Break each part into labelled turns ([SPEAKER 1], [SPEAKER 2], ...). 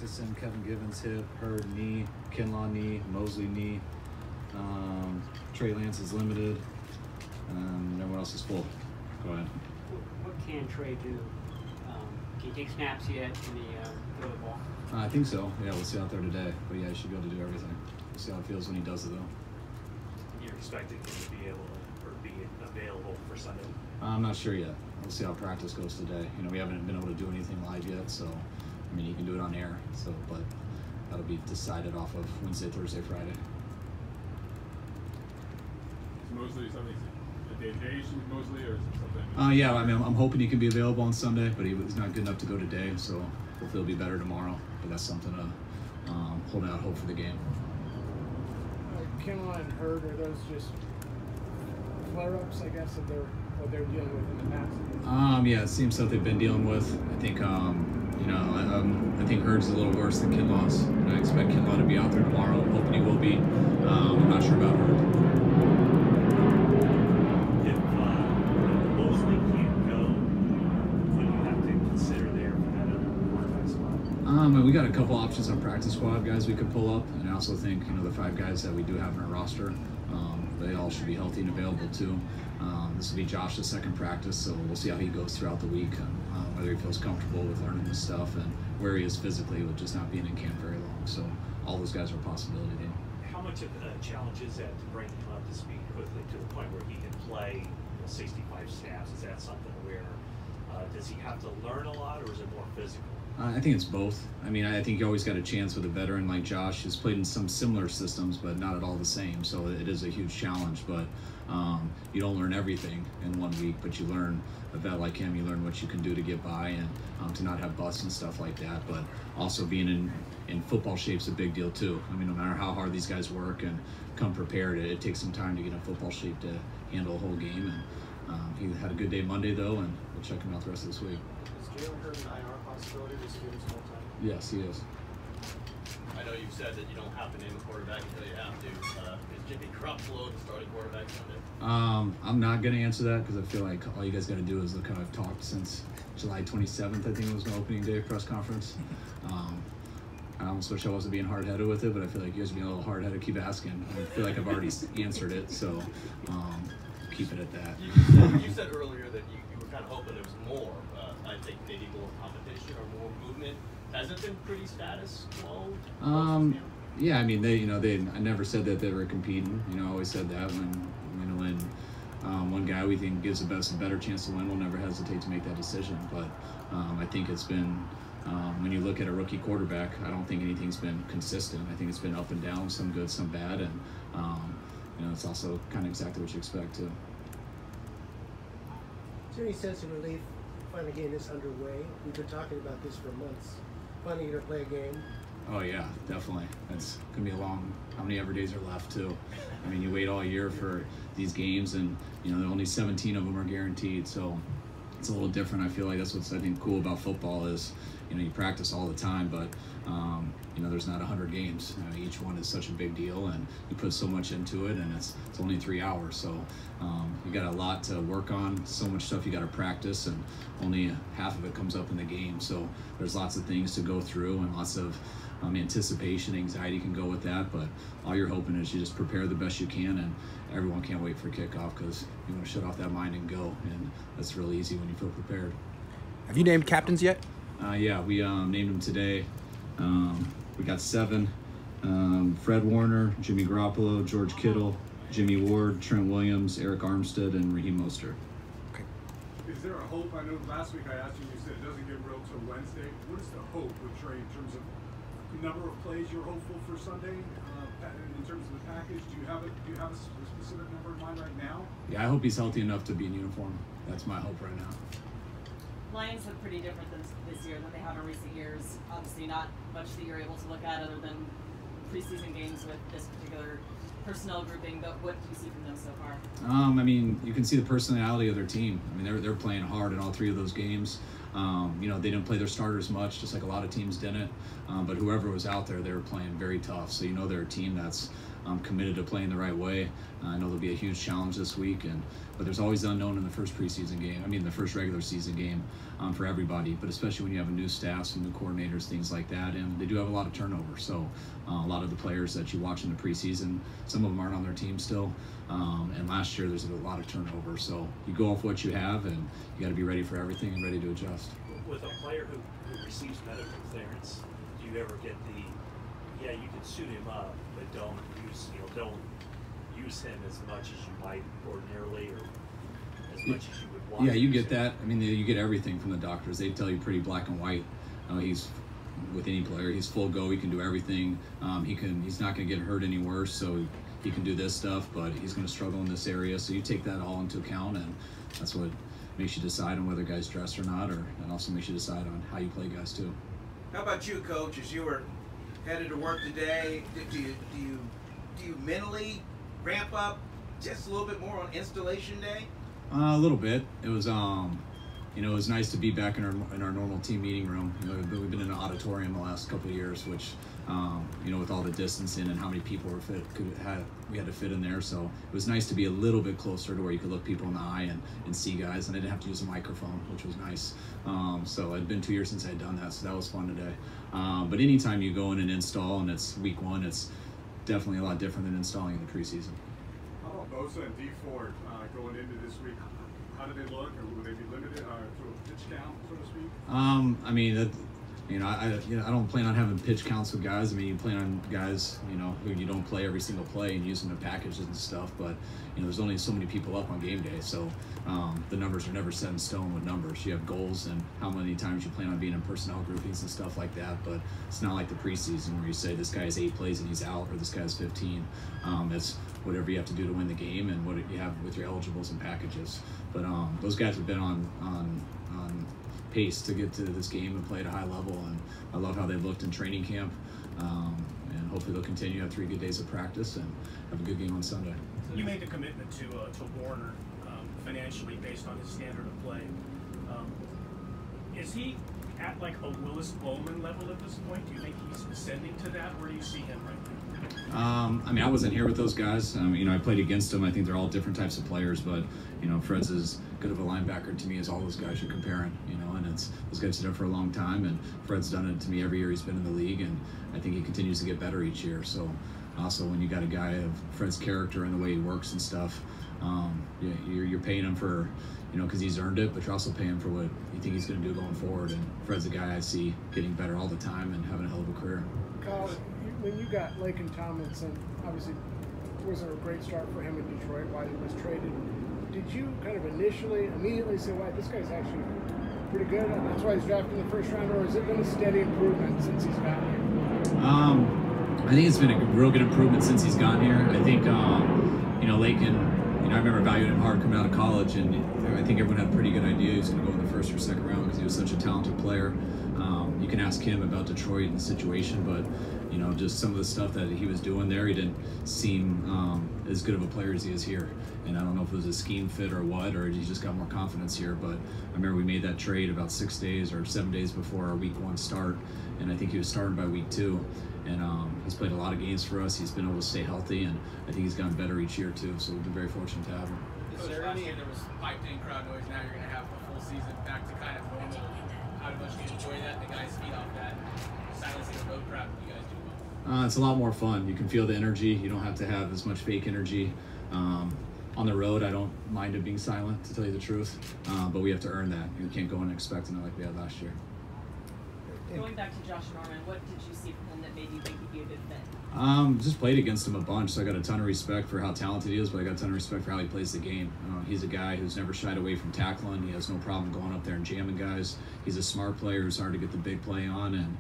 [SPEAKER 1] Ferguson, Kevin Givens hip, Hurd knee, Kinlaw knee, Mosley knee. Trey Lance is limited. Everyone else is full. Go ahead.
[SPEAKER 2] What can Trey do? Can he take snaps yet? Can he throw the ball?
[SPEAKER 1] I think so. Yeah, we'll see out there today. But yeah, he should be able to do everything. We'll see how it feels when he does it, though.
[SPEAKER 3] You're expecting him to be able to, or be available for Sunday?
[SPEAKER 1] I'm not sure yet. We'll see how practice goes today. You know, we haven't been able to do anything live yet, so I mean, he can do it on air. So, but that'll be decided off of Wednesday, Thursday, Friday.
[SPEAKER 4] Is Mosley something a day-to-day issue with Mosley, or is it something?
[SPEAKER 1] Yeah, I mean, I'm hoping he can be available on Sunday, but he's not good enough to go today. So hopefully he'll be better tomorrow. But that's something to hold out hope for the game.
[SPEAKER 5] Kinlaw and Hurd, are those just flare-ups, I guess, of what they're dealing with in the past?
[SPEAKER 1] Yeah, it seems that they've been dealing with. I think, I think Hurd's a little worse than Kinlaw's. And I expect Kinlaw to be out there tomorrow. I'm hoping he will be. I'm not sure about Hurd.
[SPEAKER 3] If Mosley can't go, what do you have to consider there for that other quarterback spot?
[SPEAKER 1] We got a couple options on practice squad guys we could pull up, and I also think the 5 guys that we do have in our roster, they all should be healthy and available too. This will be Josh's second practice, so we'll see how he goes throughout the week, whether he feels comfortable with learning this stuff and where he is physically with just not being in camp very long. So all those guys are a possibility.
[SPEAKER 3] How much of a challenge is that to bring him up to speed quickly to the point where he can play 65 snaps? Is that something where does he have to learn a lot, or is it more physical?
[SPEAKER 1] I think it's both. I mean, I think you always got a chance with a veteran like Josh who's played in some similar systems, but not at all the same. So it is a huge challenge, but you don't learn everything in 1 week, but you learn a vet like him, you learn what you can do to get by and to not have busts and stuff like that. But also being in football shape's a big deal too. I mean, no matter how hard these guys work and come prepared, it takes some time to get in football shape to handle a whole game. And he had a good day Monday though, and we'll check him out the rest of this week.
[SPEAKER 6] Is Jalen Hurd an IR possibility this year this whole time?
[SPEAKER 1] Yes, he is.
[SPEAKER 7] I know you've said that you don't have to name a quarterback until you have to. Is Jimmy Garoppolo the starting quarterback Sunday?
[SPEAKER 1] I'm not going to answer that because I feel like all you guys got to do is look how I've talked since July 27th, I think it was my opening day press conference. I almost wish I wasn't being hard-headed with it, but I feel like you guys are being a little hard-headed. Keep asking. I feel like I've already answered it, so keep it at that.
[SPEAKER 7] You said earlier that you were kind of hoping there was more. I think maybe more competition or more movement. Has it been pretty status quo?
[SPEAKER 1] Yeah, I mean, I never said that they were competing. I always said that when one guy we think gives the better chance to win, we'll never hesitate to make that decision. But I think it's been, when you look at a rookie quarterback, I don't think anything's been consistent. I think it's been up and down, some good, some bad, and it's also kind of exactly what you expect too.
[SPEAKER 6] Is there any sense of relief finally getting this underway? We've been talking about this for months. Finally going to play a game.
[SPEAKER 1] Oh yeah, definitely. It's gonna be a long. How many ever days are left too? I mean, you wait all year for these games, and only 17 of them are guaranteed. So it's a little different. I feel like that's what's I think cool about football is, you practice all the time, but there's not 100 games. Each one is such a big deal, and you put so much into it, and it's only 3 hours. So you got a lot to work on. So much stuff you got to practice, and only half of it comes up in the game. So there's lots of things to go through, and lots of anticipation, anxiety can go with that, but all you're hoping is you just prepare the best you can, and everyone can't wait for kickoff because you want to shut off that mind and go, and that's really easy when you feel prepared.
[SPEAKER 8] Have you named captains yet?
[SPEAKER 1] Yeah, we named them today. We got 7. Fred Warner, Jimmy Garoppolo, George Kittle, Jimmy Ward, Trent Williams, Eric Armstead, and Raheem Mostert.
[SPEAKER 8] Okay.
[SPEAKER 4] Is there a hope? I know last week I asked you, you said it doesn't get real till Wednesday. What is the hope with Trey in terms of number of plays you're hopeful for Sunday? In terms of the package, do you have a specific number in mind right now?
[SPEAKER 1] Yeah, I hope he's healthy enough to be in uniform. That's my hope right now.
[SPEAKER 9] Lions look pretty different this year than they have in recent years. Obviously not much that you're able to look at other than preseason games with this particular personnel grouping, but what do you see from them so far?
[SPEAKER 1] I mean, you can see the personality of their team. I mean, they're playing hard in all 3 of those games. They didn't play their starters much, just like a lot of teams didn't. But whoever was out there, they were playing very tough. So they're a team that's committed to playing the right way. I know there'll be a huge challenge this week, but there's always the unknown in the first preseason game. I mean, the first regular season game for everybody, but especially when you have a new staff, some new coordinators, things like that, and they do have a lot of turnover. So a lot of the players that you watch in the preseason, some of them aren't on their team still, and last year there's a lot of turnover. So you go off what you have, and you got to be ready for everything and ready to adjust.
[SPEAKER 3] With a player who receives medical clearance, do you ever get you can suit him up, but don't use him as much as you might ordinarily, or as much as you would want?
[SPEAKER 1] Yeah, you get that. I mean, you get everything from the doctors. They tell you pretty black and white. He's with any player, he's full go. He can do everything. He's not going to get hurt any worse. So he can do this stuff, but he's going to struggle in this area. So you take that all into account, and that's what makes you decide on whether guys dress or not, and also makes you decide on how you play guys too.
[SPEAKER 10] How about you, Coach? As you were headed to work today, do you mentally ramp up just a little bit more on installation day?
[SPEAKER 1] A little bit. It was it was nice to be back in our normal team meeting room. We've been in an auditorium the last couple of years, which with all the distancing and how many people we had to fit in there. So it was nice to be a little bit closer to where you could look people in the eye and see guys, and I didn't have to use a microphone, which was nice. So it'd been 2 years since I had done that, so that was fun today. But anytime you go in and install, and it's week one, it's definitely a lot different than installing in the preseason.
[SPEAKER 4] How about Bosa and D Ford going into this week? How do they look, or will they be limited to a pitch count, so to speak?
[SPEAKER 1] I mean, I don't plan on having pitch counts with guys. I mean, you plan on guys, who you don't play every single play and using the packages and stuff. But there's only so many people up on game day, so the numbers are never set in stone with numbers. You have goals and how many times you plan on being in personnel groupings and stuff like that. But it's not like the preseason where you say this guy has 8 plays and he's out, or this guy has 15. It's whatever you have to do to win the game and what you have with your eligibles and packages. But those guys have been on pace to get to this game and play at a high level, and I love how they looked in training camp, and hopefully they'll continue to have 3 good days of practice and have a good game on Sunday.
[SPEAKER 11] You made the commitment to Warner financially based on his standard of play. Is he at like a Willis Bowman level at this point? Do you think he's ascending to that? Where do you see him right now?
[SPEAKER 1] I mean, I wasn't here with those guys. I played against them. I think they're all different types of players, but Fred's as good of a linebacker to me as all those guys you're comparing. And those guys have done it for a long time, and Fred's done it to me every year he's been in the league, and I think he continues to get better each year. So also, when you got a guy of Fred's character and the way he works and stuff, you're paying him for, because he's earned it, but you're also paying for what you think he's going to do going forward. And Fred's a guy I see getting better all the time and having a hell of a career.
[SPEAKER 5] Kyle, when you got Laken Tomlinson, obviously it wasn't a great start for him in Detroit while he was traded. Did you kind of immediately say, wow, this guy's actually pretty good, and that's why he's drafted in the first round, or has it been a steady improvement since he's gotten here?
[SPEAKER 1] I think it's been a real good improvement since he's gotten here. I think, Laken, I remember valuing him hard coming out of college, and I think everyone had a pretty good idea he was going to go in the first or second round because he was such a talented player. You can ask him about Detroit and the situation, but just some of the stuff that he was doing there, he didn't seem as good of a player as he is here. And I don't know if it was a scheme fit or what, or he just got more confidence here. But I remember we made that trade about 6 days or 7 days before our week 1 start, and I think he was starting by week 2. And he's played a lot of games for us. He's been able to stay healthy, and I think he's gotten better each year too. So we've been very fortunate to have him.
[SPEAKER 12] Last year there was piped-in crowd noise. Now you're going to have a full season back to kind of normal. How much do you enjoy that? The guys feed off that, silencing the road crowd. You guys do well.
[SPEAKER 1] It's a lot more fun. You can feel the energy. You don't have to have as much fake energy. On the road, I don't mind it being silent, to tell you the truth, but we have to earn that. You can't go in expecting it like we had last year.
[SPEAKER 9] Going back to Josh Norman, what did you see from him that made you think he'd be a good fit?
[SPEAKER 1] Just played against him a bunch, so I got a ton of respect for how talented he is, but I got a ton of respect for how he plays the game. He's a guy who's never shied away from tackling. He has no problem going up there and jamming guys. He's a smart player who's hard to get the big play on, and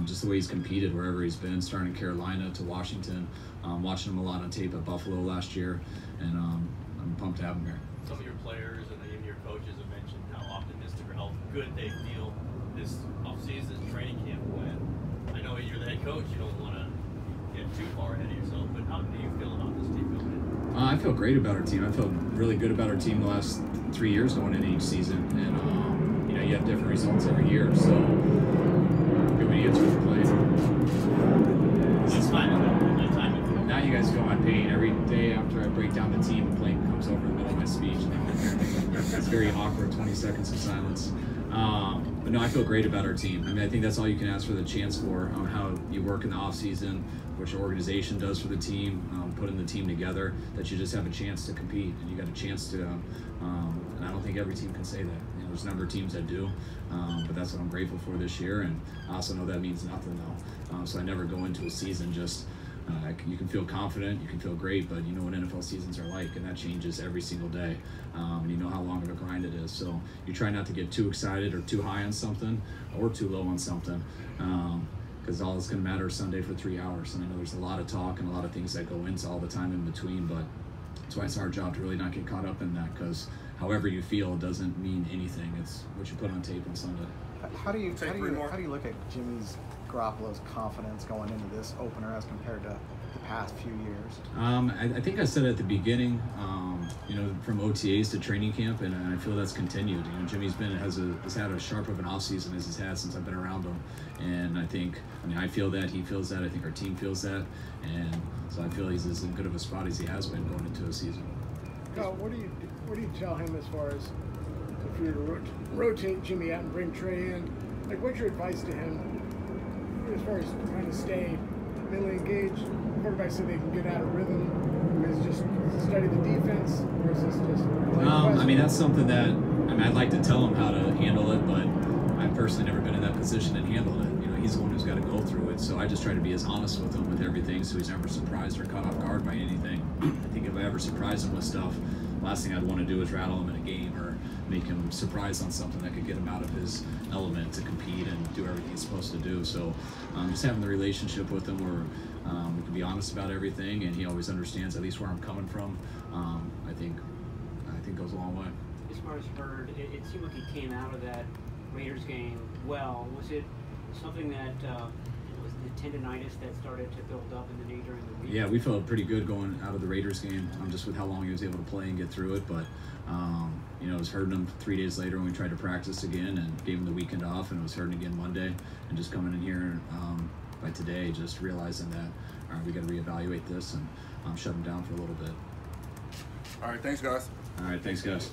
[SPEAKER 1] just the way he's competed wherever he's been, starting in Carolina to Washington, watching him a lot on tape at Buffalo last year, and I'm pumped to have him here.
[SPEAKER 7] Some of your players and even your coaches have mentioned how optimistic or how good they feel this offseason training camp went. I know you're the head coach, you don't want to get too far ahead of yourself, but how do you feel about this team going in?
[SPEAKER 1] I feel great about our team. I feel really good about our team the last 3 years going into each season, and you have different results every year, so good many answers for playing.
[SPEAKER 7] It's time.
[SPEAKER 1] now you guys feel my pain. Every day after I break down the team, a plane comes over in the middle of my speech. It's very awkward, 20 seconds of silence. But no, I feel great about our team. I mean, I think that's all you can ask for the chance for, how you work in the off season, what your organization does for the team, putting the team together, that you just have a chance to compete and you got a chance to, and I don't think every team can say that. You know, there's a number of teams that do, but that's what I'm grateful for this year. And I also know that means nothing though. So I never go into a season just, you can feel confident, you can feel great, but you know what NFL seasons are like, and that changes every single day. You know how long of a grind it is, so you try not to get too excited or too high on something or too low on something, because all that's going to matter is Sunday for 3 hours. And I know there's a lot of talk and a lot of things that go into all the time in between, but that's why it's our job to really not get caught up in that, because however you feel doesn't mean anything. It's what you put on tape on Sunday.
[SPEAKER 13] How do you look at Jimmy's Garoppolo's confidence going into this opener as compared to the past few years?
[SPEAKER 1] I think I said at the beginning, you know, from OTAs to training camp, and I feel that's continued. You know, Jimmy's has had as sharp of an offseason as he's had since I've been around him, and I feel that, he feels that, I think our team feels that, and so I feel he's as good of a spot as he has been going into a season.
[SPEAKER 5] Kyle, what do you tell him as far as if you were to rotate Jimmy out and bring Trey in? Like, what's your advice to him as far as trying to stay mentally engaged? Quarterbacks so they can get out of rhythm. Is it just study the defense, or is this just?
[SPEAKER 1] I mean, that's something that I'd like to tell him how to handle it, but I've personally never been in that position and handled it. You know, he's the one who's got to go through it. So I just try to be as honest with him with everything, so he's never surprised or caught off guard by anything. I think if I ever surprise him with stuff, last thing I'd want to do is rattle him in a game or make him surprised on something that could get him out of his element to compete and do everything he's supposed to do. So just having the relationship with him where we can be honest about everything, and he always understands at least where I'm coming from, I think goes a long way.
[SPEAKER 2] As far as Hurd, it seemed like he came out of that Raiders game well. Was it something that was the tendonitis that started to build up in the knee during the week?
[SPEAKER 1] Yeah, we felt pretty good going out of the Raiders game, just with how long he was able to play and get through it. But you know, it was hurting him 3 days later when we tried to practice again and gave him the weekend off, and it was hurting again Monday. And just coming in here by today, just realizing that all right, we got to reevaluate this and shut him down for a little bit.
[SPEAKER 14] All right, thanks, guys.
[SPEAKER 1] All right, thanks, guys.